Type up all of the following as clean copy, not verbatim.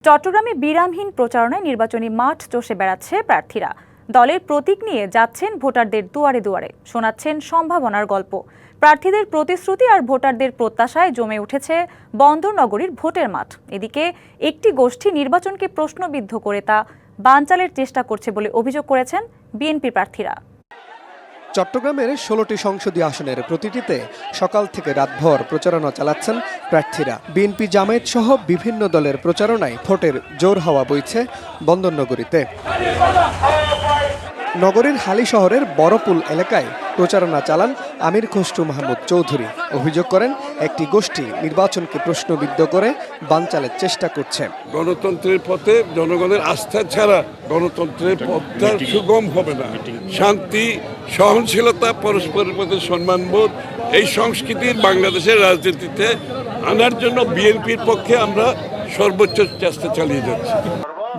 চট্টগ্রামে বিরামহীন প্রচারণায় নির্বাচনী মাঠ চষে বেড়াচ্ছে প্রার্থীরা। দলের প্রতীক নিয়ে যাচ্ছেন ভোটারদের দুয়ারে দুয়ারে, শোনাচ্ছেন সম্ভাবনার গল্প। প্রার্থীদের প্রতিশ্রুতি আর ভোটারদের প্রত্যাশায় জমে উঠেছে বন্দরনগরীর ভোটের মাঠ। এদিকে একটি গোষ্ঠী নির্বাচনকে প্রশ্নবিদ্ধ করে তা বানচালের চেষ্টা করছে বলে অভিযোগ করেছেন বিএনপি প্রার্থীরা। চট্টগ্রামের ১৬টি সংসদীয় আসনের প্রতিটিতে সকাল থেকে রাতভর প্রচারণা চালাচ্ছেন প্রার্থীরা। বিএনপি জামায়াত সহ বিভিন্ন দলের প্রচারণায় ভোটের জোর হাওয়া বইছে বন্দরনগরীতে। নগরীর হালি শহরের বড়পুল এলাকায় প্রচারণা চালান আমির খসরু মাহমুদ চৌধুরী। অভিযোগ করেন একটি গোষ্ঠী নির্বাচনকে প্রশ্নবিদ্ধ করে বানচালের চেষ্টা করছে। গণতন্ত্রের পথে জনগণের আস্থা ছাড়া গণতন্ত্রের পথটা সুগম হবে না। শান্তি, সহনশীলতা, পরস্পরের প্রতি সম্মানবোধ, এই সংস্কৃতির বাংলাদেশের রাজনীতিতে আনার জন্য বিএনপির পক্ষে আমরা সর্বোচ্চ চেষ্টা চালিয়ে যাচ্ছি।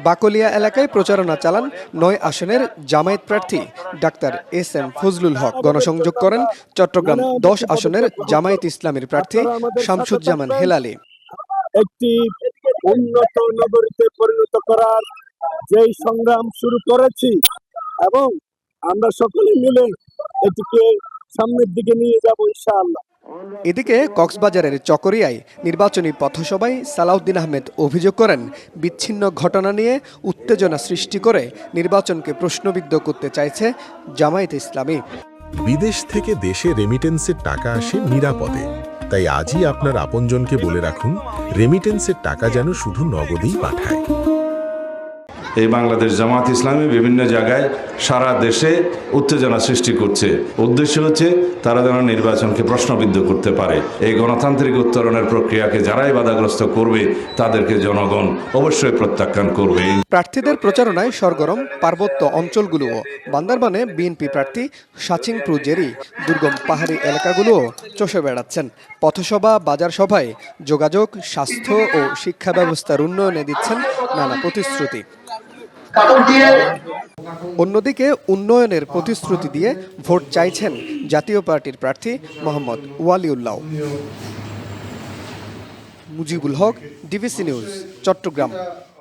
বাকলিয়া এলাকায় প্রচারণা চালান ৯ আসনের জামায়াত প্রার্থী ডাক্তার এস.এম. ফজলুল হক। গণসংযোগ করেন চট্টগ্রাম ১০ আসনের জামায়াত ইসলামীর প্রার্থী শামসুজ্জামান হেলালি। একটি উন্নত নগরীতে পরিণত করার যেই সংগ্রাম শুরু করেছি এবং আমরা সকলে মিলে এটিকে সামনের দিকে নিয়ে যাব ইনশাআল্লাহ। এদিকে কক্সবাজারের চকরিয়ায় নির্বাচনী পথসভায় সালাউদ্দিন আহমেদ অভিযোগ করেন বিচ্ছিন্ন ঘটনা নিয়ে উত্তেজনা সৃষ্টি করে নির্বাচনকে প্রশ্নবিদ্ধ করতে চাইছে জামায়াত ইসলামী। বিদেশ থেকে দেশে রেমিটেন্সের টাকা আসে নিরাপদে, তাই আজই আপনার আপনজনকে বলে রাখুন রেমিটেন্সের টাকা যেন শুধু নগদেই পাঠায়। এই বাংলাদেশ জামায়াত ইসলামী বিভিন্ন জায়গায় সারা দেশে উত্তেজনা সৃষ্টি করছে। উদ্দেশ্য হচ্ছে তারা যেন নির্বাচনকে প্রশ্নবিদ্ধ করতে পারে। এই গণতান্ত্রিক উত্তরণের প্রক্রিয়াকে যারাই বাধাগ্রস্ত করবে তাদেরকে জনগণ অবশ্যই প্রত্যাখ্যান করবে। প্রার্থীদের প্রচারণায় সরগরম পার্বত্য অঞ্চলগুলোও। বান্দরবানে বিএনপি প্রার্থী সাচিং প্রুজেরি দুর্গম পাহাড়ি এলাকাগুলোও চষে বেড়াচ্ছেন। পথসভা, বাজার সভায় যোগাযোগ, স্বাস্থ্য ও শিক্ষা ব্যবস্থার উন্নয়নে দিচ্ছেন নানা প্রতিশ্রুতি। অন্যদিকে উন্নয়নের প্রতিশ্রুতি দিয়ে ভোট চাইছেন জাতীয় পার্টির প্রার্থী মোহাম্মদ ওয়ালিউল্লাহ। Mujibul Haque, DBC news, Chittagong.